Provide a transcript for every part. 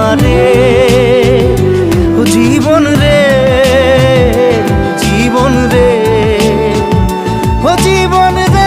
আমারে। ও জীবন রে, জীবন রে, ও জীবন রে।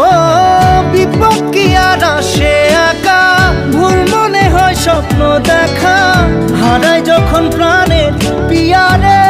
ও বিপদ কি আর আসে একা, ভুল মনে হয় স্বপ্ন দেখা, হারাই যখন প্রাণের পিয়ারে।